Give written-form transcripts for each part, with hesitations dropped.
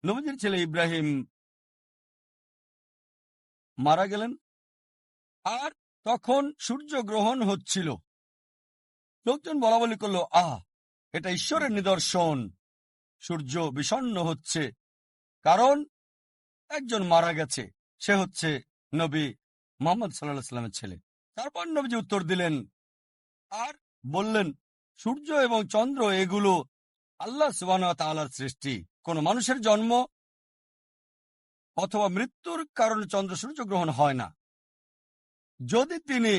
নবীজির ছেলে ইব্রাহিম মারা গেলেন, আর তখন সূর্যগ্রহণ হচ্ছিল। লোকজন বলা বলি করলো, এটা ঈশ্বরের নিদর্শন, সূর্য বিষণ্ণ হচ্ছে, কারণ একজন মারা গেছে, সে হচ্ছে নবী মুহাম্মদ সাল্লাল্লাহু আলাইহি ওয়াসাল্লামের ছেলে। তারপর নবীজি উত্তর দিলেন আর বললেন, সূর্য এবং চন্দ্র এগুলো আল্লাহ সুবহানাহু ওয়া তাআলার সৃষ্টি। কোন মানুষের জন্ম অথবা মৃত্যুর কারণে চন্দ্র সূর্য গ্রহণ হয় না। যদি তিনি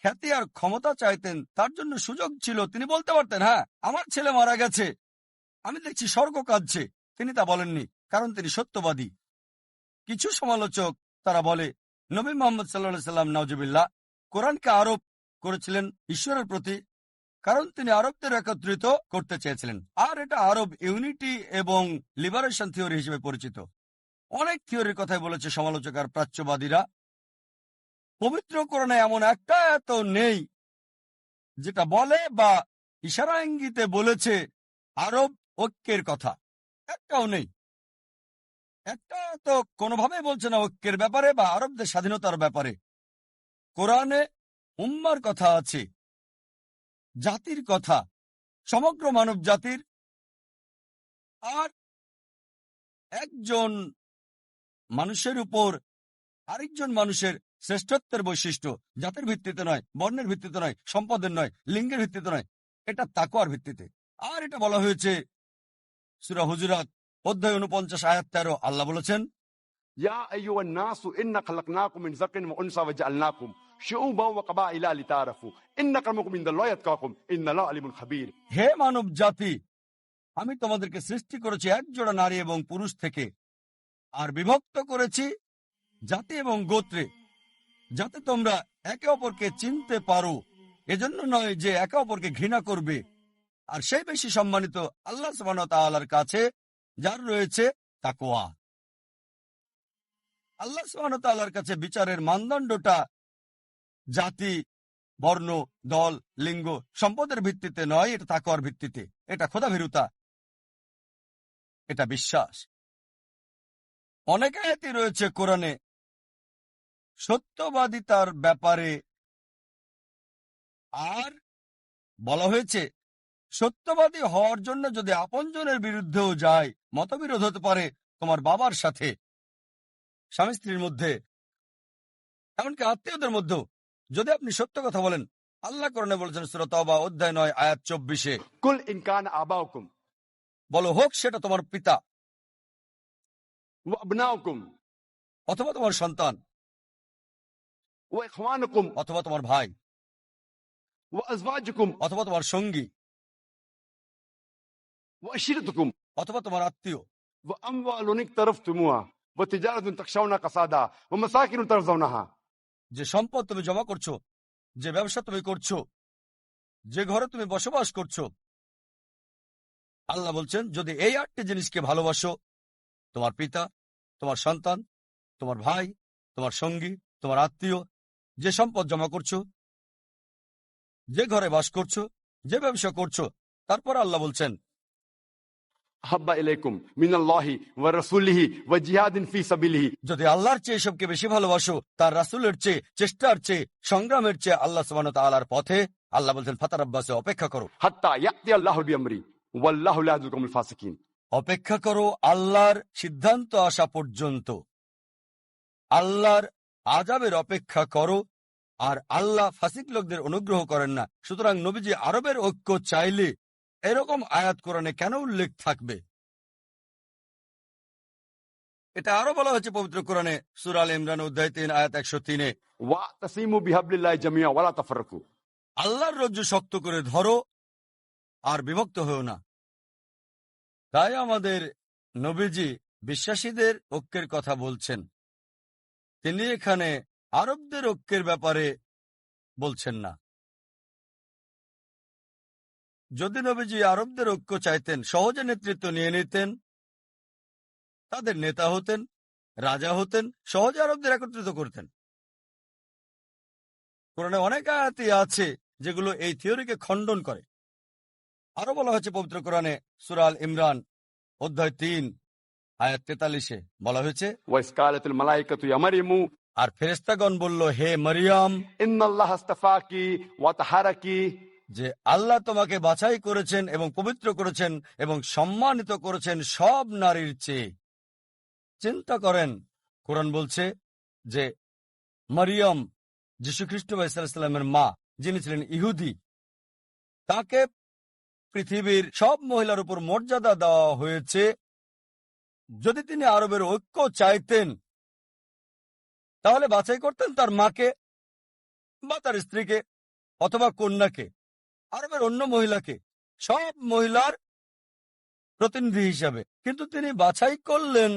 খ্যাতি আর ক্ষমতা চাইতেন, তার জন্য সুযোগ ছিল, তিনি বলতে পারতেন, হ্যাঁ আমার ছেলে মারা গেছে, আমি দেখছি স্বর্গ কাঁদছে। তিনি তা বলেননি, কারণ তিনি সত্যবাদী। কিছু সমালোচক তারা বলে নবী মুহাম্মদ সাল্লাল্লাহু আলাইহি সাল্লাম নাউজুবিল্লাহ কোরআনকে আরোপ করেছিলেন ঈশ্বরের প্রতি, কারণ তিনি আরবদের একত্রিত করতে চেয়েছিলেন, আর এটা আরব ইউনিটি এবং লিবারেশন থিওরি হিসেবে পরিচিত। অনেক থিওরির কথাই বলেছে সমালোচক আর প্রাচ্যবাদীরা। পবিত্র কোরআনে এমন একটা এত নেই যেটা বলে বা ইশারা ইঙ্গিতে বলেছে আরব ঐক্যের কথা, একটাও নেই। একটা তো কোনোভাবে বলছে না ঐক্যের ব্যাপারে বা আরবদের স্বাধীনতার ব্যাপারে। কোরআনে উম্মার কথা আছে, জাতির কথা, সমগ্র মানব জাতির। আর একজন মানুষের উপর আরেকজন মানুষের শ্রেষ্ঠত্বের বৈশিষ্ট্য জাতির ভিত্তিতে নয়, বর্ণের ভিত্তিতে নয়, সম্পদের নয়, লিঙ্গের ভিত্তিতে নয়, এটা তাকওয়ার ভিত্তিতে। আর এটা বলা হয়েছে সূরা হুজুরাত অধ্যায় 49 আয়াত 13। আল্লাহ বলেছেন, ইয়া আইয়ুহান নাসু ইন্না খালাকনাকুম মিন যাকরিন ওয়া উনসা ওয়া জাআলনাকুম শুউবান ওয়া কাবাইলা লিতাআরাফু ইন্না আক্রামাকুম ইনদাল্লাহি আতকাকুম ইন্নাল্লাহা আলিমুন খাবীর। হে মানব জাতি, আমি তোমাদেরকে সৃষ্টি করেছি এক জোড়া নারী এবং পুরুষ থেকে, আর বিভক্ত করেছি জাতি এবং গোত্রে, যাতে তোমরা একে অপরকে চিনতে পারো। এজন্য নয় যে একে অপরকে ঘৃণা করবে। আর সেই বেশি সম্মানিত আল্লাহ সুবহানাহু ওয়া তাআলার কাছে যার রয়েছে তাকওয়া। আল্লাহ সুবহানাহু ওয়া তাআলার কাছে বিচারের মানদণ্ডটা জাতি, বর্ণ, দল, লিঙ্গ, সম্পদের ভিত্তিতে নয়, এটা তাকওয়ার ভিত্তিতে। এটা খোদাভীরুতা, এটা বিশ্বাস। অনেক আয়াতই রয়েছে কোরআনে সত্যবাদিতার ব্যাপারে, আর বলা হয়েছে সত্যবাদী হওয়ার জন্য যদি আপনজনের বিরুদ্ধেও যায়, মতবিরোধ হতে পারে তোমার বাবার সাথে, স্বামী স্ত্রীর মধ্যে, এমনকি আত্মীয়দের মধ্যেও, যদি আপনি সত্য কথা বলেন। আল্লাহ কোরআনে বলেছেন সূরা তাওবা অধ্যায় 9 আয়াত 24, কুল ইন কানা আবাউকুম বলো হোক সেটা তোমার পিতা ওয়া আবনাউকুম অথবা তোমার সন্তান ওয়া ইখওয়ানুকুম অথবা তোমার ভাই ওয়া আজওয়াজুকুম অথবা তোমার সঙ্গী ওয়া আশিরাতুকুম অথবা তোমার আত্মীয়, ওয়া আমওয়ালুন ইকতারাফতুমুহা ওয়া তিজারাতুন তাখশাউনা কাসাদা ওয়া মাসাকিনু তারজাউনাহা। যে সম্পদ তুমি জমা করছো, যে ব্যবসা তুমি করছো, যে ঘরে তুমি বসবাস করছো। আল্লাহ বলছেন যদি এই 8টি জিনিসকে ভালোবাসো, তোমার পিতা, তোমার সন্তান, তোমার ভাই, তোমার সঙ্গী, তোমার আত্মীয়, যে সম্পদ জমা করছো, যে ঘরে বাস করছো, যে ব্যবসা করছো, তারপর আল্লাহ বলছেন হাব্বা ইলাইকুম মিনাল্লাহি ওয়া রাসূলিহি ওয়া জিহাদিন ফি সাবিলিহি। যদি আল্লাহর চেয়ে এসবকে বেশি ভালোবাসো, তার রাসূলের চেয়ে, চেষ্টার চেয়ে, সংগ্রামের চেয়ে আল্লাহ সুবহানাহু ওয়া তাআলার পথে, আল্লাহ বলছেন ফাতারাব্বাসু, অপেক্ষা করো, হাত্তা ইয়াতি আল্লাহু বিআমরি ওয়াল্লাহু লা ইয়াহদিল কওমাল ফাসিকিন। অপেক্ষা করো আল্লাহর সিদ্ধান্ত আসা পর্যন্ত। আল্লাহর আযাবের অপেক্ষা করো, আর আল্লাহ ফাসিক লোকদের অনুগ্রহ করেন না। সুতরাং নবীজি আরবের ঐক্য চাইলে এরকম আয়াত কোরআনে কেন উল্লেখ থাকবে? এটা আরো বলা হয়েছে পবিত্র কোরআনে সূরা আল ইমরান অধ্যায় 3 আয়াত 103-এ, ওয়াতাসিমু বিহাবলিল্লাহি জামিআ ওয়া লা তাফাররাকু। আল্লাহর রজ্জু শক্ত করে ধরো আর বিভক্ত হও না। তাই আমাদের নবীজি বিশ্বাসীদের ঐক্যের কথা বলছেন, তিনি এখানে আরবদের ঐক্যের ব্যাপারে বলছেন না। যদি নবীজি আরবদের ঐক্য চাইতেন, সহজে নেতৃত্ব নিয়ে নিতেন, তাদের নেতা হতেন, রাজা হতেন, সহজে আরবদের একত্রিত করতেন। কোরআনে অনেক আয়াতই আছে যেগুলো এই থিওরিকে খণ্ডন করে। আরো বলা হয়েছে পবিত্র কোরআনে সূরা আল ইমরান অধ্যায় 3 আয়াত 43-এ বলা হয়েছে, وإذ قالت الملائكة يا مريم আর ফেরেশতাগণ বলল, হে মরিয়ম, إن الله اصطفاك وطهرك যে আল্লাহ তোমাকে বাছাই করেছেন এবং পবিত্র করেছেন এবং সম্মানিত করেছেন সব নারীর চেয়ে। চিন্তা করেন, কোরআন বলছে যে মরিয়ম যীশুখ্রিস্ট ইসলামের মা, যিনি ছিলেন ইহুদি, তাকে পৃথিবীর সব মহিলার উপর মর্যাদা দেওয়া হয়েছে। যদি তিনি আরবের ঐক্য চাইতেন তাহলে বাছাই করতেন তার মাকে বা তার স্ত্রীকে অথবা কন্যাকে, আরবের অন্য মহিলাকে, সব মহিলার প্রতিনিধি হিসাবে। কিন্তু তিনি বাছাই করলেন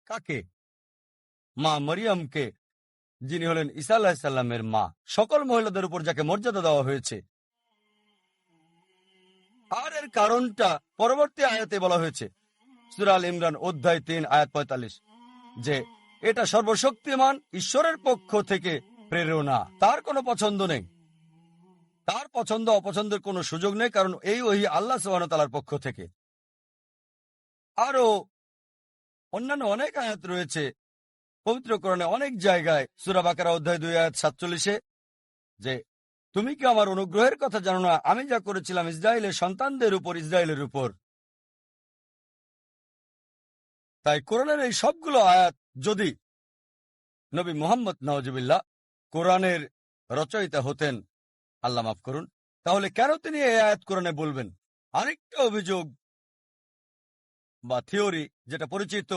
কাকে? মা মরিয়মকে, যিনি হলেন ঈসা আলাইহিস সালামের মা, সকল মহিলাদের উপর যাকে মর্যাদা দেওয়া হয়েছে। আর এর কারণটা পরবর্তী আয়াতে বলা হয়েছে, সূরা আল ইমরান অধ্যায় 3 আয়াত 45, যে এটা সর্বশক্তিমান ঈশ্বরের পক্ষ থেকে প্রেরণা। তার কোনো পছন্দ নেই, তার পছন্দ অপছন্দের কোনো সুযোগ নেই, কারণ এই ওহী আল্লাহ সুবহানাহু ওয়া তাআলার পক্ষ থেকে। আরো অন্যান্য অনেক আয়াত রয়েছে পবিত্র কোরআনে অনেক জায়গায়, সূরা বাকারা অধ্যায় 2 আয়াত 47-এ, যে তুমি কি আমার অনুগ্রহের কথা জানো না, আমি যা করেছিলাম ইসরায়েলের সন্তানদের উপর, ইসরায়েলের উপর। তাই কোরআনের এই সবগুলো আয়াত যদি নবী মুহাম্মদ নাউজুবিল্লাহ কোরআনের রচয়িতা হতেন, আল্লাহ মাফ করুন, তাহলে কেন তিনি এই আয়াত কোরআনে বলবেন? আরেকটা অভিযোগ বা থিওরি, যেটা পরিচিত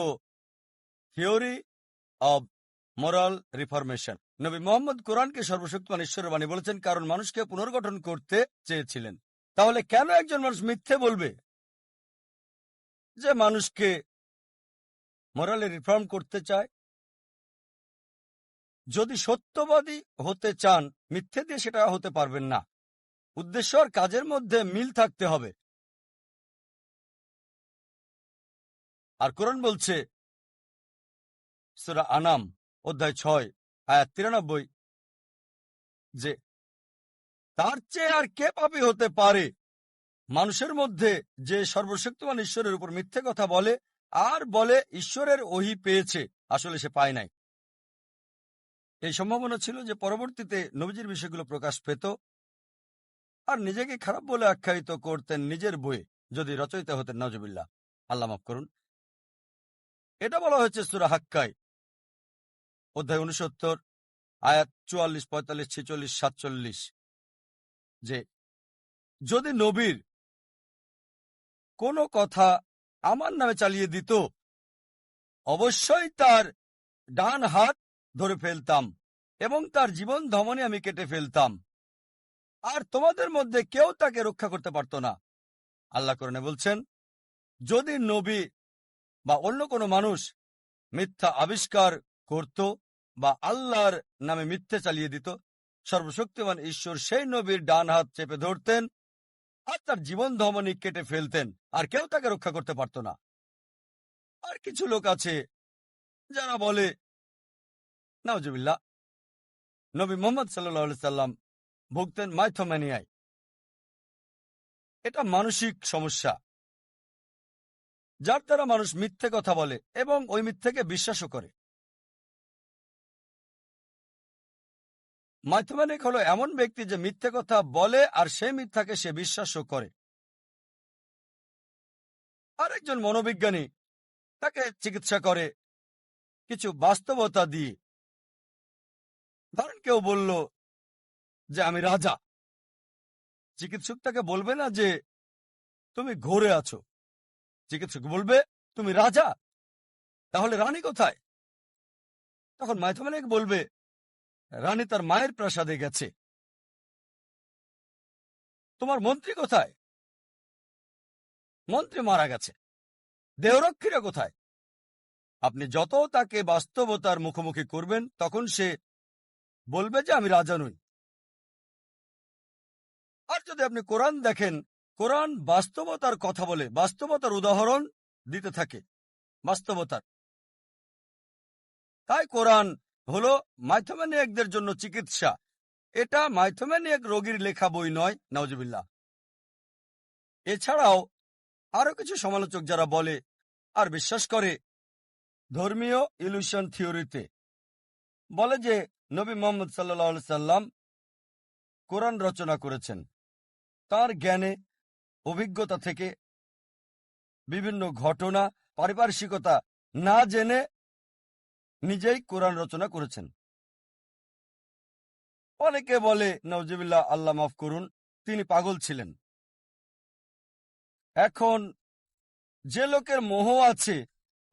থিওরি অব মোরাল রিফরমেশন। নবী মুহাম্মদ কোরআনকে সর্বশক্তিমান ঈশ্বরের বাণী বলেছেন কারণ মানুষকে পুনর্গঠন করতে চেয়েছিলেন। তাহলে কেন একজন মানুষ মিথ্যে বলবে যে মানুষকে মোরালে রিফর্ম করতে চায়? যদি সত্যবাদী হতে চান, মিথ্যে দিয়ে সেটা হতে পারবেন না। উদ্দেশ্য আর কাজের মধ্যে মিল থাকতে হবে। আর কোরআন বলছে সূরা আনাম অধ্যায় 6 আয়াত 93, যে তার চেয়ে আর কে পাপী হতে পারে মানুষের মধ্যে যে সর্বশক্তিমান ঈশ্বরের উপর মিথ্যে কথা বলে আর বলে ঈশ্বরের ওহী পেয়েছে, আসলে সে পায় নাই। এই সম্ভাবনা ছিল যে পরবর্তীতে নবীজির বিষয়গুলো প্রকাশ পেত আর নিজেকে খারাপ বলে আখ্যায়িত করতেন নিজের বইয়ে, যদি রচয়িতা হতেন নাউজুবিল্লাহ, আল্লাহ মাফ করুন। এটা বলা হয়েছে সূরা হাক্কায় অধ্যায় 69 আয়াত 44, 45, 46, 47, যে যদি নবীর কোনো কথা আমার নামে চালিয়ে দিত, অবশ্যই তার ডান হাত ধরে ফেলতাম এবং তার জীবন ধমনী আমি কেটে ফেলতাম, আর তোমাদের মধ্যে কেউ তাকে রক্ষা করতে পারত না। আল্লাহ কোরআনে বলছেন, যদি নবী বা অন্য কোনো মানুষ মিথ্যা আবিষ্কার করত বা আল্লাহর নামে মিথ্যে চালিয়ে দিত, সর্বশক্তিমান ঈশ্বর সেই নবীর ডান হাত চেপে ধরতেন আর তার জীবন ধমনী কেটে ফেলতেন, আর কেউ তাকে রক্ষা করতে পারত না। আর কিছু লোক আছে যারা বলে নাউজুবিল্লাহ নবী মুহাম্মদ সাল্লাল্লাহু আলাইহি সাল্লাম ভুগতেন মাইথোম্যানিয়ায়। এটা মানসিক সমস্যা যার দ্বারা মানুষ মিথ্যে কথা বলে এবং ওই মিথ্যেকে বিশ্বাসও করে। মাইথোম্যানিক হলো এমন ব্যক্তি যে মিথ্যে কথা বলে আর সেই মিথ্যাকে সে বিশ্বাসও করে। আর একজন মনোবিজ্ঞানী তাকে চিকিৎসা করে কিছু বাস্তবতা দিয়ে। ধরেন কেউ বলল যে আমি রাজা, চিকিৎসক তাকে বলবে না যে তুমি ঘোরে আছো, চিকিৎসক বলবে তুমি রাজা, তাহলে রানী কোথায়? তখন মাইথোম্যানিক বলবে রানী তার মায়ের প্রাসাদে গেছে। তোমার মন্ত্রী কোথায়? মন্ত্রী মারা গেছে। দেহরক্ষীরা কোথায়? আপনি যত তাকে বাস্তবতার মুখোমুখি করবেন তখন সে বলবে যে আমি রাজা নই। আর যদি আপনি কোরআন দেখেন, কোরআন বাস্তবতার কথা বলে, বাস্তবতার উদাহরণ দিতে থাকে, বাস্তবতার। তাই কোরআন হলো মাইথোম্যানিয়াকদের জন্য চিকিৎসা। এটা মাইথোম্যানিয়াক রোগীর লেখা বই নয়, নাউজুবিল্লাহ। এছাড়াও আরো কিছু সমালোচক যারা বলে আর বিশ্বাস করে ধর্মীয় ইলিউশন থিওরিতে। বলে যে নবী মুহাম্মদ সাল্লাল্লাহু আলাইহি সাল্লাম কোরআন রচনা করেছেন তার জ্ঞানে, অভিজ্ঞতা থেকে, বিভিন্ন ঘটনা, পারিপার্শ্বিকতা না জেনে নিজেই কোরআন রচনা করেছেন। অনেকে বলে নাউজুবিল্লাহ, আল্লাহ মাফ করুন, তিনি পাগল ছিলেন। এখন যে লোকের মোহ আছে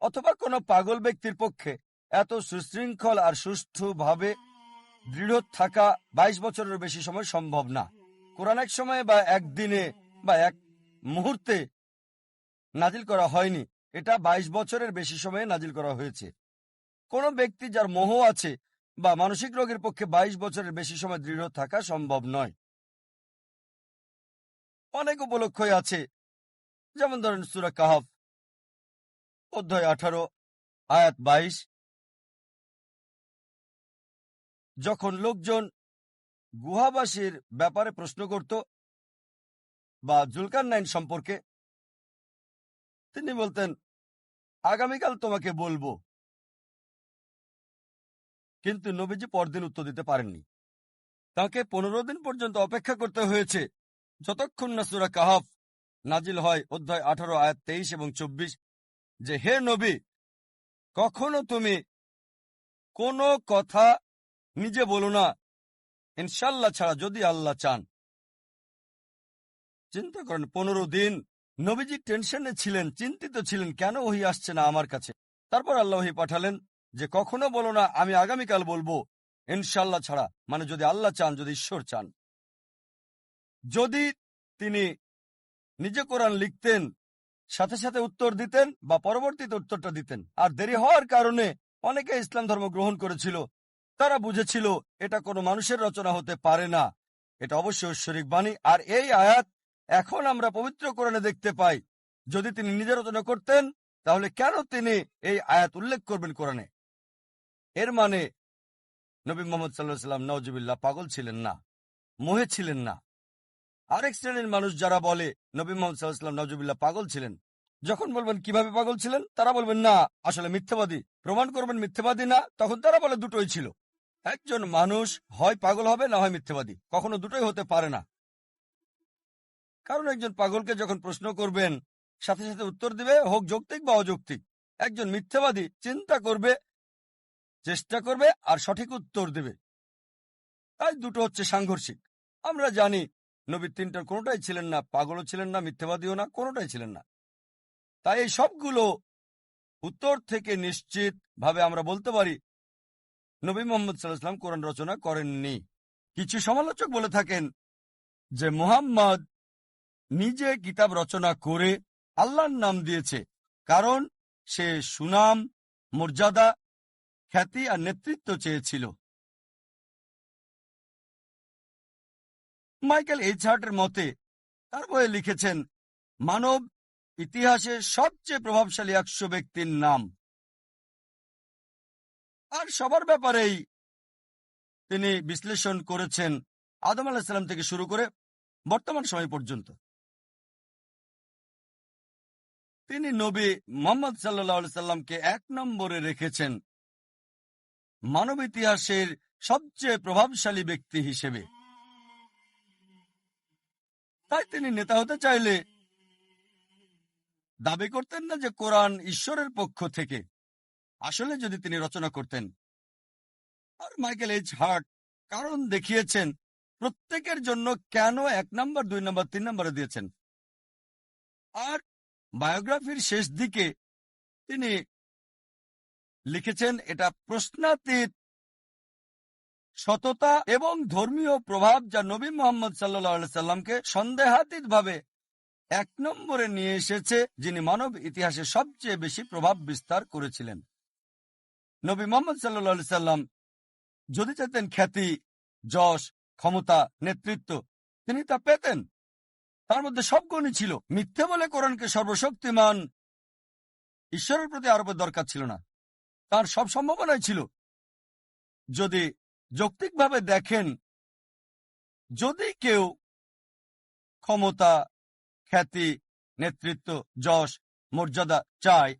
অথবা কোনো পাগল ব্যক্তির পক্ষে এত সুশৃঙ্খল আর সুষ্ঠুভাবে দৃঢ় থাকা 22 বছরের বেশি সময় সম্ভব না। কোরআন এক সময়ে বা একদিনে বা এক মুহূর্তে নাজিল করা হয়নি, এটা 22 বছরের বেশি সময়ে নাজিল করা হয়েছে। কোনো ব্যক্তি যার মোহ আছে বা মানসিক রোগের পক্ষে 22 বছরের বেশি সময় দৃঢ় থাকা সম্ভব নয়। অনেক উপলক্ষই আছে, যেমন ধরেন সূরা কাহফ অধ্যায় 18 আয়াত 22। যখন লোকজন গুহাবাসীর ব্যাপারে প্রশ্ন করত বা জুলকারনাইন সম্পর্কে, তিনি বলতেন আগামীকাল তোমাকে বলবো, কিন্তু নবীজি পরদিন উত্তর দিতে পারেননি। তাকে 15 দিন পর্যন্ত অপেক্ষা করতে হয়েছে, যতক্ষণ না সূরা কাহফ নাজিল হয় অধ্যায় 18 আয়াত 23 এবং 24, যে হে নবী, কখনো তুমি কোনো কথা নিজে বলো না ইনশাল্লাহ ছাড়া, যদি আল্লাহ চান। চিন্তা করেন, 15 দিন নবীজি টেনশনে ছিলেন, চিন্তিত ছিলেন, কেন ওহী আসছে না আমার কাছে। তারপর আল্লাহ ওহী পাঠালেন যে কখনো বলো না আমি আগামীকাল বলবো ইনশাল্লাহ ছাড়া, মানে যদি আল্লাহ চান, যদি ঈশ্বর চান। যদি তিনি নিজে কোরআন লিখতেন, সাথে সাথে উত্তর দিতেন বা পরবর্তীতে উত্তরটা দিতেন। আর দেরি হওয়ার কারণে অনেকে ইসলাম ধর্ম গ্রহণ করেছিল। তারা বুঝেছিল এটা কোনো মানুষের রচনা হতে পারে না, এটা অবশ্যই ঐশ্বরিক বাণী। আর এই আয়াত এখন আমরা পবিত্র কোরআনে দেখতে পাই। যদি তিনি নিজে রচনা করতেন, তাহলে কেন তিনি এই আয়াত উল্লেখ করবেন কোরআনে? এর মানে নবী মুহাম্মদ সাল্লাল্লাহু আলাইহি ওয়াসাল্লাম নাউজুবিল্লাহ পাগল ছিলেন না, মোহে ছিলেন না। আরেক শ্রেণীর মানুষ যারা বলে নবী মুহাম্মদ সাল্লাল্লাহু আলাইহি ওয়াসাল্লাম নাউজুবিল্লাহ পাগল ছিলেন, যখন বলবেন কিভাবে পাগল ছিলেন, তারা বলবেন না আসলে মিথ্যাবাদী। প্রমাণ করবেন মিথ্যাবাদী না, তখন তারা বলে দুটোই ছিল। একজন মানুষ হয় পাগল হবে, না হয় মিথ্যাবাদী, কখনো দুটোই হতে পারে না। কারণ একজন পাগলকে যখন প্রশ্ন করবেন, সাথে সাথে উত্তর দিবে, হোক যৌক্তিক বা অযৌক্তিক। একজন মিথ্যাবাদী চিন্তা করবে, চেষ্টা করবে আর সঠিক উত্তর দেবে। তাই দুটো হচ্ছে সাংঘর্ষিক। আমরা জানি নবী তিনটার কোনোটাই ছিলেন না, পাগলও ছিলেন না, মিথ্যাবাদীও না, কোনোটাই ছিলেন না। তাই এই সবগুলো উত্তর থেকে নিশ্চিত ভাবে আমরা বলতে পারি নবী মুহাম্মদ সাল্লাল্লাহু আলাইহি ওয়াসাল্লাম কোরআন রচনা করেননি। কিছু সমালোচক বলে থাকেন যে মুহাম্মদ নিজে কিতাব রচনা করে আল্লাহর নাম দিয়েছে, কারণ সে সুনাম, মর্যাদা, খ্যাতি আর নেতৃত্ব চেয়েছিল। মাইকেল এইচ হার্টের মতে তার বইয়ে লিখেছেন মানব ইতিহাসের সবচেয়ে প্রভাবশালী 100 ব্যক্তির নাম, আর সবার ব্যাপারেই তিনি বিশ্লেষণ করেছেন আদম আলাইহিস সালাম থেকে শুরু করে বর্তমান সময় পর্যন্ত। তিনি নবী মুহাম্মদ সাল্লাল্লাহু আলাইহি সাল্লামকে 1 নম্বরে রেখেছেন মানব ইতিহাসের সবচেয়ে প্রভাবশালী ব্যক্তি হিসেবে। তাই তিনি নেতা হতে চাইলে দাবি করতেন না যে কোরআন ঈশ্বরের পক্ষ থেকে, আসলে যদি তিনি রচনা করতেন। আর মাইকেল এইচ হার্ট কারণ দেখিয়েছেন প্রত্যেকের জন্য কেন 1 নম্বর, 2 নম্বর, 3 নম্বরে দিয়েছেন। আর বায়োগ্রাফির শেষ দিকে তিনি লিখেছেন এটা প্রশ্নাতীত সততা এবং ধর্মীয় প্রভাব যা নবী মুহাম্মদ সাল্লাল্লাহু আলাইহি সাল্লামকে সন্দেহাতীতভাবে 1 নম্বরে নিয়ে এসেছে, যিনি মানব ইতিহাসে সবচেয়ে বেশি প্রভাব বিস্তার করেছিলেন। নবী মুহাম্মদ সাল্লাল্লাহু আলাইহি সাল্লাম যদি চাইতেন খ্যাতি, যশ, ক্ষমতা, নেতৃত্ব, তিনি তা পেতেন। তার মধ্যে সব গুণই ছিল। মিথ্যে বলে কোরআনকে সর্বশক্তিমান ঈশ্বরের প্রতি আরোপের দরকার ছিল না, তার সব সম্ভাবনাই ছিল। যদি যৌক্তিকভাবে দেখেন, যদি কেউ ক্ষমতা, খ্যাতি, নেতৃত্ব, যশ, মর্যাদা চায়,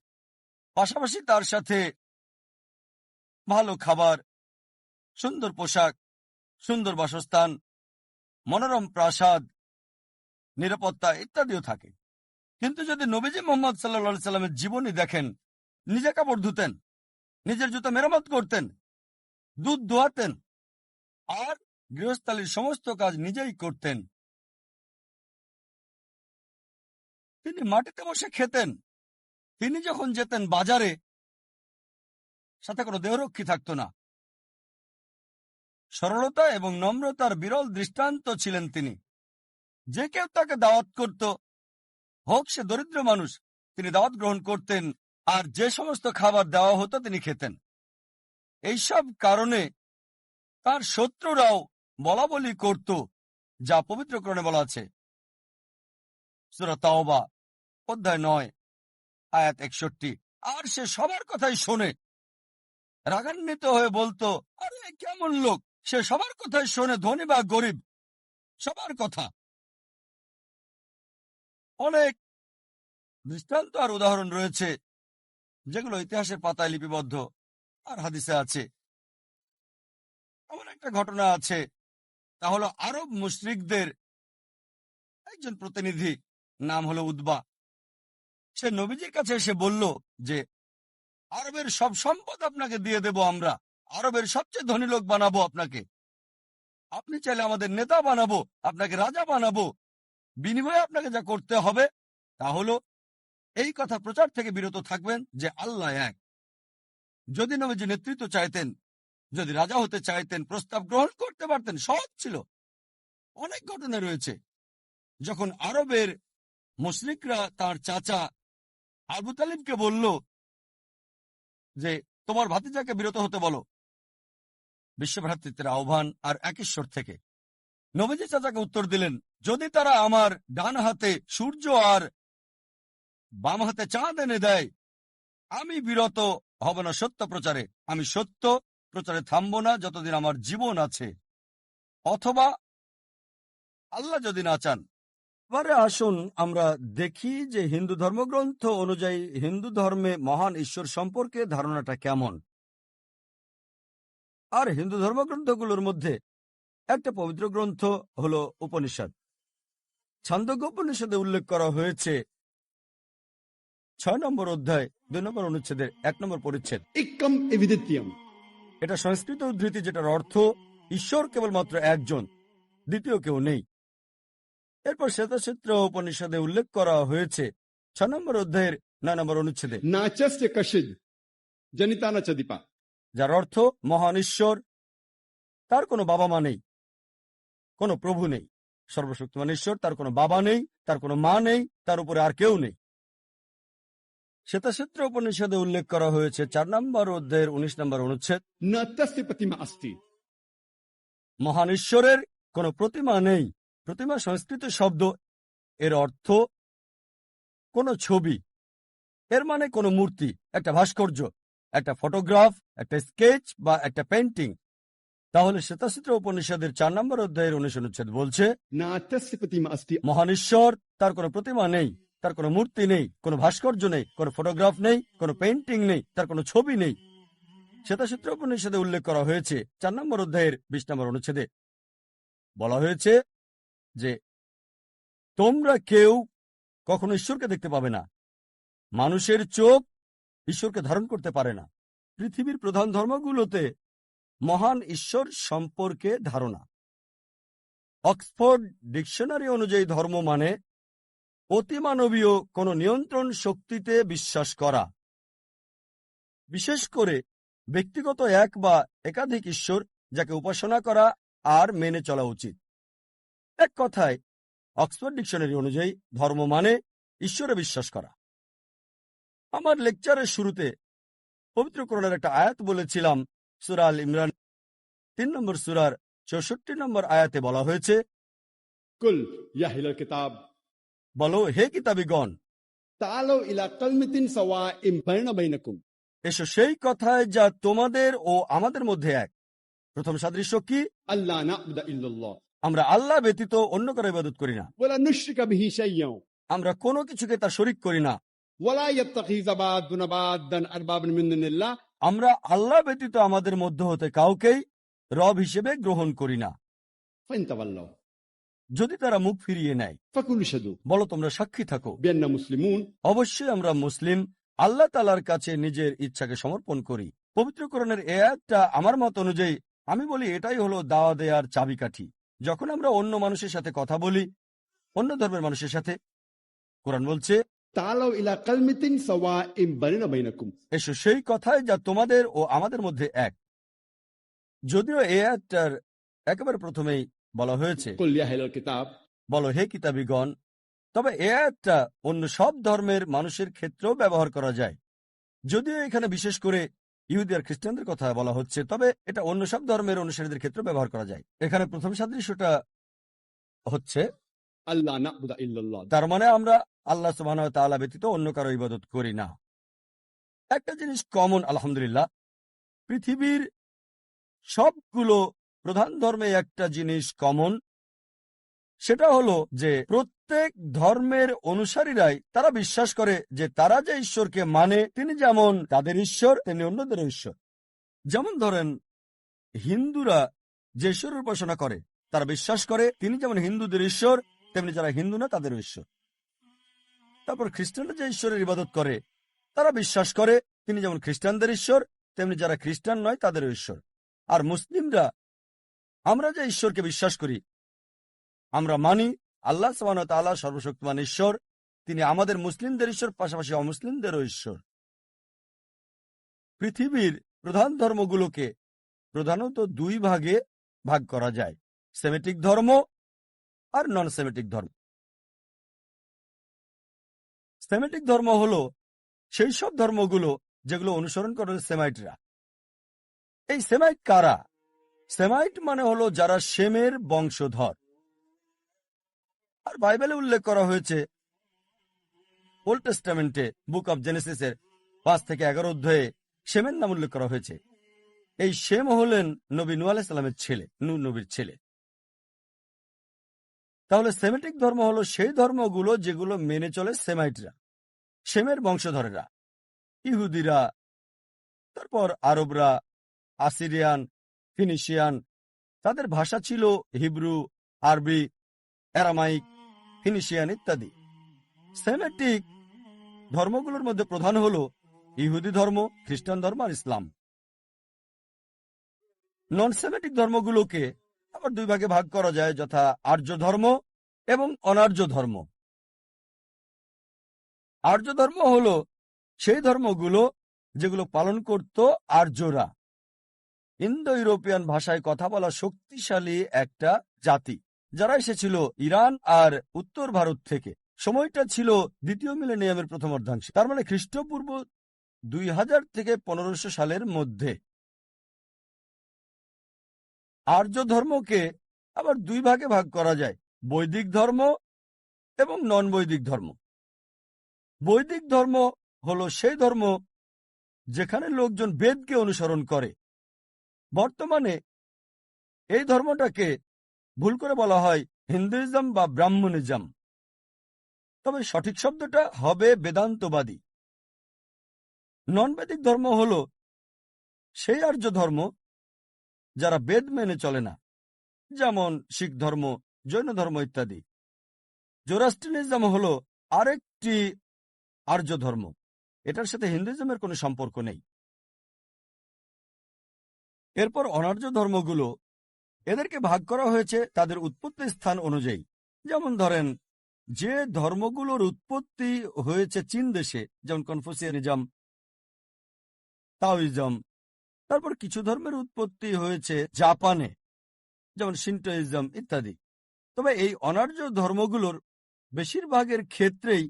পাশাপাশি তার সাথে ভালো খাবার, সুন্দর পোশাক, সুন্দর বাসস্থান, মনোরম প্রাসাদ, নিরাপত্তা ইত্যাদিও থাকে। কিন্তু যদি নবীজি মোহাম্মদ সাল্লাল্লাহু সাল্লামের জীবনী দেখেন, নিজে কাপড় ধুতেন, নিজের জুতো মেরামত করতেন, দুধ দোয়াতেন আর গৃহস্থালির সমস্ত কাজ নিজেই করতেন। তিনি মাটিতে বসে খেতেন। তিনি যখন যেতেন বাজারে, সাথে কোনো দেহরক্ষী থাকতো না। সরলতা এবং নম্রতার বিরল দৃষ্টান্ত ছিলেন তিনি। যে কেউ তাকে দাওয়াত করত, হোক সে দরিদ্র মানুষ, তিনি দাওয়াত গ্রহণ করতেন, আর যে সমস্ত খাবার দেওয়া হতো তিনি খেতেন। এইসব কারণে তার শত্রুরাও বলা বলি করত, যা পবিত্রকরণে বলা আছে। সূরা তাওবা অধ্যায় 9 আয়াত 61। আর সে সবার কথাই শোনে। রাগান্বিত হয়ে বলতো, আরে কেমন লোক, সে সবার কথাই শোনে, ধনী বা গরিব, সবার কথা। অনেক দৃষ্টান্ত আর উদাহরণ রয়েছে যেগুলো ইতিহাসের পাতায় লিপিবদ্ধ আর হাদিসে আছে। এমন একটা ঘটনা আছে, তা হলো আরব মুশরিকদের একজন প্রতিনিধি, নাম হলো উতবা। সে নবীজির কাছে এসে বলল যে, আরবের সব সম্পদ আপনাকে দিয়ে দেব, আমরা আরবের সবচেয়ে ধনী লোক বানাবো আপনাকে, আপনি চাইলে আমাদের নেতা বানাবো, আপনাকে রাজা বানাবো, বিনিময়ে আপনাকে যা করতে হবে তা হলো এই কথা প্রচার থেকে বিরত থাকবেন যে আল্লাহ এক। যদি নবীজি নেতৃত্ব চাইতেন, যদি রাজা হতে চাইতেন, প্রস্তাব গ্রহণ করতে পারতেন, সহজ ছিল। অনেক ঘটনা রয়েছে যখন আরবের মুশরিকরা তার চাচা আবু তালিবকে বলল যে তোমার ভাতিজাকে বিরত হতে বলো, বিশ্বভ্রাতৃত্বের আহ্বান আর এক ঈশ্বর থেকে। নবীজি চাচাকে উত্তর দিলেন, যদি তারা আমার ডান হাতে সূর্য আর বাম হাতে চাঁদ এনে দেয়, আমি বিরত হব না সত্য প্রচারে, আমি সত্য প্রচারে থামব না যতদিন আমার জীবন আছে, অথবা আল্লাহ যদি না চান। এবারে আসুন আমরা দেখি যে হিন্দু ধর্মগ্রন্থ অনুযায়ী হিন্দু ধর্মে মহান ঈশ্বর সম্পর্কে ধারণাটা কেমন। আর হিন্দু ধর্মগ্রন্থগুলোর মধ্যে একটা পবিত্র গ্রন্থ হলো উপনিষদ। ছান্দোগ্য উপনিষদে উল্লেখ করা হয়েছে 6 নম্বর অধ্যায় 2 নম্বর অনুচ্ছেদের 1 নম্বর পরিচ্ছেদ। Ikkam evidityam. এটা সংস্কৃত উদ্ধৃতি, যেটার অর্থ ঈশ্বর কেবলমাত্র একজন, দ্বিতীয় কেউ নেই। এরপর শ্বেতাসূত্র উপনিষদে উল্লেখ করা হয়েছে 6 নম্বর অধ্যায়ের 9 নম্বর অনুচ্ছেদে, Nachasya kashid. Janitana chadipa. যার অর্থ মহান ঈশ্বর, তার কোনো বাবা মা নেই, কোনো প্রভু নেই। সর্বশক্তিমান ঈশ্বর, তার কোনো বাবা নেই, তার কোনো মা নেই, তার উপরে আর কেউ নেই। শ্বেতাসূত্র উপনিষদে উল্লেখ করা হয়েছে 4 নম্বর অধ্যায়ের 19 নম্বর অনুচ্ছেদ, Na tasya pratima asti. মহান ঈশ্বরের কোনো প্রতিমা নেই। প্রতিমা সংস্কৃত শব্দ, এর অর্থ কোনো ছবি, এর মানে কোনো মূর্তি, একটা ভাস্কর্য, একটা ফটোগ্রাফ, একটা স্কেচ বা একটা পেন্টিং। তাহলে শ্বেতাসূত্র উপনিষদের 4 নম্বর অধ্যায়ের 19 অনুচ্ছেদ বলছে, Na tasya pratima asti. মহান ঈশ্বর, তার কোনো প্রতিমা নেই, তার কোনো মূর্তি নেই, কোনো ভাস্কর্য নেই, কোনো ফটোগ্রাফ নেই, কোনো পেইন্টিং নেই, তার কোনো ছবি নেই। শ্বেতাসূত্র উপনিষদে উল্লেখ করা হয়েছে 4 নম্বর অধ্যায়ের 20 নম্বর অনুচ্ছেদে বলা হয়েছে যে তোমরা কেউ কখনো ঈশ্বরকে দেখতে পাবে না, মানুষের চোখ ঈশ্বরকে ধারণ করতে পারে না। পৃথিবীর প্রধান ধর্মগুলোতে মহান ঈশ্বর সম্পর্কে ধারণা। অক্সফোর্ড ডিকশনারি অনুযায়ী ধর্ম মানে অতিমানবীয় কোনো নিয়ন্ত্রণ শক্তিতে বিশ্বাস করা, বিশেষ করে ব্যক্তিগত এক বা একাধিক ঈশ্বর যাকে উপাসনা করা আর মেনে চলা উচিত। এক কথায় অক্সফোর্ড ডিকশনারি অনুযায়ী ধর্ম মানে ঈশ্বরে বিশ্বাস করা। আমার লেকচারের শুরুতে পবিত্র কোরআনের একটা আয়াত বলেছিলাম, সূরা আল ইমরান 3 নম্বর সূরার 64 নম্বর আয়াতে বলা হয়েছে, Kul ya ahlal kitab. বলো হে কিতাবীগণ, Ta'alaw ila kalmatin sawa'in bainakum. এসো সেই কথায় যা তোমাদের ও আমাদের মধ্যে এক। প্রথম সাদৃশ্য কি? Allah na'budu illallah. আমরা আল্লাহ ব্যতীত অন্য কারো ইবাদত করি না, Wala nushrika bihi shay'an. আমরা কোনো কিছুকে তার শরীক করি না। ولا يتخذ بعضنا بعضا أربابا من دون الله আমরা আল্লাহ ব্যতীত আমাদের মধ্য হতে কাউকেই রব হিসেবে গ্রহণ করি না। فإن تولوا যদি তারা মুখ ফিরিয়ে নেয় فكلوا شهدوا বলো তোমরা সাক্ষী থাকো بأننا مسلمون। অবশ্যই আমরা মুসলিম, আল্লাহ তাআলার কাছে নিজের ইচ্ছাকে সমর্পণ করি। পবিত্র কোরআনের এই আয়াতটা আমার মত অনুযায়ী আমি বলি এটাই হলো দাওয়া দেয়ার চাবিকাঠি। যখন আমরা অন্য মানুষের সাথে কথা বলি, অন্য ধর্মের মানুষের সাথে, কোরআন বলছে تعالوا إلى كلمة سواء بيننا وبينكم এসো সেই কথায় যা তোমাদের ও আমাদের মধ্যে এক। যদিও এই আয়াতটার একেবারে প্রথমেই বলা হয়েছে قل يا أهل الكتاب বলো হে কিতাবীগণ, তবে এই আয়াতটা অন্য সব ধর্মের মানুষের ক্ষেত্রেও ব্যবহার করা যায়। যদিও এখানে বিশেষ করে ইহুদি আর খ্রিস্টানদের কথা বলা হচ্ছে, তবে এটা অন্য সব ধর্মের অনুসারীদের ক্ষেত্রে ব্যবহার করা যায়। এখানে প্রথম সাদৃশ্যটা হচ্ছে ألا نعبد إلا الله। তার মানে আমরা আল্লাহ সুবহানাহু ওয়া তাআলা ব্যতীত অন্য কারো ইবাদত করি না। একটা জিনিস কমন আলহামদুলিল্লাহ, পৃথিবীর সবগুলো প্রধান ধর্মে একটা জিনিস কমন, সেটা হলো যে প্রত্যেক ধর্মের অনুসারীরাই তারা বিশ্বাস করে যে তারা যে ঈশ্বরকে মানে তিনি যেমন তাদের ঈশ্বর তেমনি অন্যদেরও ঈশ্বর। যেমন ধরেন হিন্দুরা যে ঈশ্বরের উপাসনা করে তারা বিশ্বাস করে তিনি যেমন হিন্দুদের ঈশ্বর তেমনি যারা হিন্দু না তাদেরও ঈশ্বর। তারপর খ্রিস্টানরা যে ঈশ্বরের ইবাদত করে তারা বিশ্বাস করে তিনি যেমন খ্রিস্টানদের ঈশ্বর তেমনি যারা খ্রিস্টান নয় তাদেরও ঈশ্বর। আর মুসলিমরা আমরা যে ঈশ্বরকে বিশ্বাস করি আমরা মানি আল্লাহ সুবহানাহু ওয়া তাআলা সর্বশক্তিমান ঈশ্বর, তিনি আমাদের মুসলিমদের ঈশ্বর, পাশাপাশি অমুসলিমদেরও ঈশ্বর। পৃথিবীর প্রধান ধর্মগুলোকে প্রধানত দুই ভাগে ভাগ করা যায়, সেমিটিক ধর্ম আর নন সেমিটিক ধর্ম। সেমিটিক ধর্ম হলো সেই সব ধর্মগুলো যেগুলো অনুসরণ করে সেমাইটরা। এই সেমাইট কারা? সেমাইট মানে হলো যারা শেমের বংশধর। আর বাইবেলে উল্লেখ করা হয়েছে ওল্ড টেস্টামেন্টে বুক অব জেনেসিসের 5 থেকে 11 অধ্যায়ে শেমের নাম উল্লেখ করা হয়েছে। এই শেম হলেন নবী নূহ আলাইহিস সালামের ছেলে, নূহ নবীর ছেলে। তাহলে সেমিটিক ধর্ম হলো সেই ধর্মগুলো যেগুলো মেনে চলে সেমাইটরা, শেমের বংশধরেরা, ইহুদিরা, তারপর আরবরা, আসিরিয়ান, ফিনিশিয়ান, তাদের ভাষা ছিল হিব্রু, আরবি, অ্যারামাইক, ফিনিশিয়ান ইত্যাদি। সেমেটিক ধর্মগুলোর মধ্যে প্রধান হল ইহুদি ধর্ম, খ্রিস্টান ধর্ম আর ইসলাম। নন সেমেটিক ধর্মগুলোকে আবার দুই ভাগে ভাগ করা যায়, যথা আর্য ধর্ম এবং অনার্য ধর্ম। আর্য ধর্ম হল সেই ধর্মগুলো যেগুলো পালন করত আর্যরা, ইন্দো ইউরোপিয়ান ভাষায় কথা বলা শক্তিশালী একটা জাতি, যারা এসেছিল ইরান আর উত্তর ভারত থেকে। সময়টা ছিল দ্বিতীয় মিলেনিয়ামের প্রথম অর্ধাংশে, তার মানে খ্রিস্টপূর্ব 2000 থেকে 1500 সালের মধ্যে। আর্য ধর্মকে আবার দুই ভাগে ভাগ করা যায়, বৈদিক ধর্ম এবং নন বৈদিক ধর্ম। বৈদিক ধর্ম হলো সেই ধর্ম যেখানে লোকজন বেদকে অনুসরণ করে। বর্তমানে এই ধর্মটাকে ভুল করে বলা হয় হিন্দুইজম বা ব্রাহ্মণিজম, তবে সঠিক শব্দটা হবে বেদান্তবাদী। নন বেদিক ধর্ম হল সেই আর্য ধর্ম যারা বেদ মেনে চলে না, যেমন শিখ ধর্ম, জৈন ধর্ম ইত্যাদি। জোরাস্ট্রিয়ানিজম হল আরেকটি আর্য ধর্ম, এটার সাথে হিন্দুইজমের কোনো সম্পর্ক নেই। এরপর অনার্য ধর্মগুলো, এদেরকে ভাগ করা হয়েছে তাদের উৎপত্তি স্থান অনুযায়ী। যেমন ধরেন যে ধর্মগুলোর উৎপত্তি হয়েছে চীন দেশে, যেমন কনফুসিয়ানিজম, তাওইজম। তারপর কিছু ধর্মের উৎপত্তি হয়েছে জাপানে, যেমন শিন্টোইজম ইত্যাদি। তবে এই অনার্য ধর্মগুলোর বেশিরভাগের ক্ষেত্রেই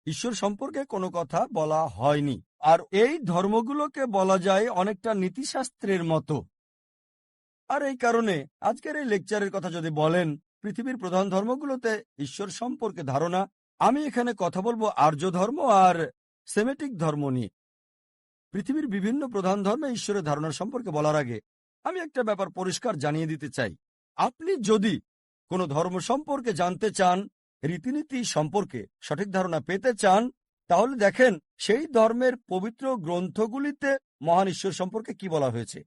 ঈশ্বর সম্পর্কে কোনো কথা বলা হয়নি, আর এই ধর্মগুলোকে বলা যায় অনেকটা নীতিশাস্ত্রের মতো। আর এই কারণে আজকের এই লেকচারের কথা যদি বলেন পৃথিবীর প্রধান ধর্মগুলোতে ঈশ্বর সম্পর্কে ধারণা, আমি এখানে কথা বলবো আর্য ধর্ম আর সেমেটিক ধর্ম নিয়ে। পৃথিবীর বিভিন্ন প্রধান ধর্মে ঈশ্বরের ধারণা সম্পর্কে বলার আগে আমি একটা ব্যাপার পরিষ্কার জানিয়ে দিতে চাই। আপনি যদি কোনো ধর্ম সম্পর্কে জানতে চান, রীতিনীতি সম্পর্কে সঠিক ধারণা পেতে চান, তাহলে দেখেন সেই ধর্মের পবিত্র গ্রন্থগুলিতে মহান ঈশ্বর সম্পর্কে কি বলা হয়েছে।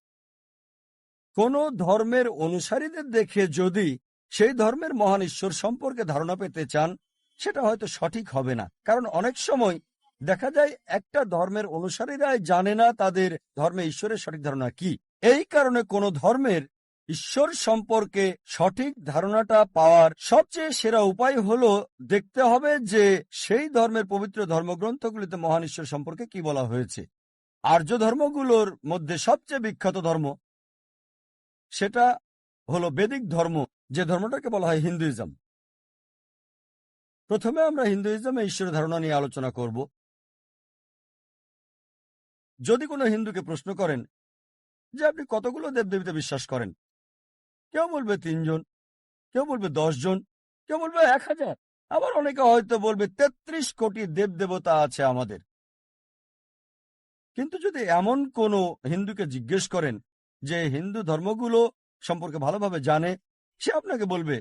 কোন ধর্মের অনুসারীদের দেখে যদি সেই ধর্মের মহান ঈশ্বর সম্পর্কে ধারণা পেতে চান, সেটা হয়তো সঠিক হবে না। কারণ অনেক সময় দেখা যায় একটা ধর্মের অনুসারীরাই জানে না তাদের ধর্মে ঈশ্বরের সঠিক ধারণা কি। এই কারণে কোন ধর্মের ঈশ্বর সম্পর্কে সঠিক ধারণাটা পাওয়ার সবচেয়ে সেরা উপায় হলো দেখতে হবে যে সেই ধর্মের পবিত্র ধর্মগ্রন্থগুলিতে মহান ঈশ্বর সম্পর্কে কি বলা হয়েছে। আর্য ধর্মগুলোর মধ্যে সবচেয়ে বিখ্যাত ধর্ম সেটা হলো বেদিক ধর্ম, যে ধর্মটাকে বলা হয় হিন্দুইজম। প্রথমে আমরা হিন্দুইজমে ঈশ্বরের ধারণা নিয়ে আলোচনা করব। যদি কোনো হিন্দুকে প্রশ্ন করেন যে আপনি কতগুলো দেবদেবীতে বিশ্বাস করেন, কেউ বলবে 3 জন, কেউ বলবে 10 জন, কেউ বলবে 1000, আবার অনেকে হয়তো বলবে 33 কোটি দেবদেবতা আছে আমাদের। কিন্তু যদি এমন কোনো হিন্দুকে জিজ্ঞেস করেন যে হিন্দু ধর্মগুলো সম্পর্কে ভালোভাবে জানে, সে আপনাকে বলবে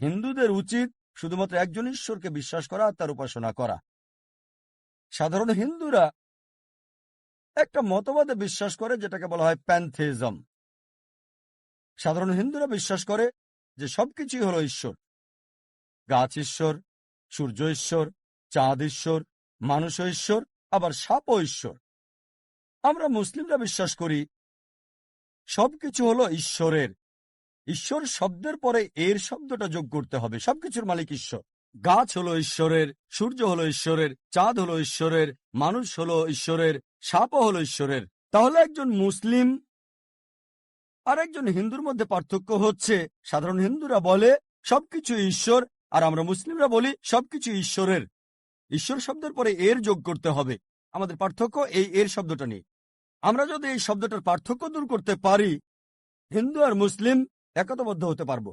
হিন্দুদের উচিত শুধুমাত্র একজন ঈশ্বরকে বিশ্বাস করা আর তার উপাসনা করা। সাধারণ হিন্দুরা একটা মতবাদে বিশ্বাস করে যেটাকে বলা হয় প্যানথেইজম। সাধারণ হিন্দুরা বিশ্বাস করে যে সবকিছুই হলো ঈশ্বর। গাছ ঈশ্বর, সূর্য ঈশ্বর, চাঁদ ঈশ্বর, মানুষ ঈশ্বর, আবার সাপও ঈশ্বর। আমরা মুসলিমরা বিশ্বাস করি সবকিছু হলো ঈশ্বরের। ঈশ্বর শব্দের পরে এর শব্দটা যোগ করতে হবে। সবকিছুর মালিক ঈশ্বর। গাছ হলো ঈশ্বরের, সূর্য হলো ঈশ্বরের, চাঁদ হলো ঈশ্বরের, মানুষ হলো ঈশ্বরের, সাপও হলো ঈশ্বরের। তাহলে একজন মুসলিম আর একজন হিন্দুর মধ্যে পার্থক্য হচ্ছে সাধারণ হিন্দুরা বলে সবকিছু ঈশ্বর, আর আমরা মুসলিমরা বলি সবকিছু ঈশ্বরের। ঈশ্বর শব্দের পরে এর যোগ করতে হবে। আমাদের পার্থক্য এই এর শব্দটা নিয়ে। আমরা যদি এই শব্দটার পার্থক্য দূর করতে পারি, হিন্দু আর মুসলিম একতাবদ্ধ হতে পারবো।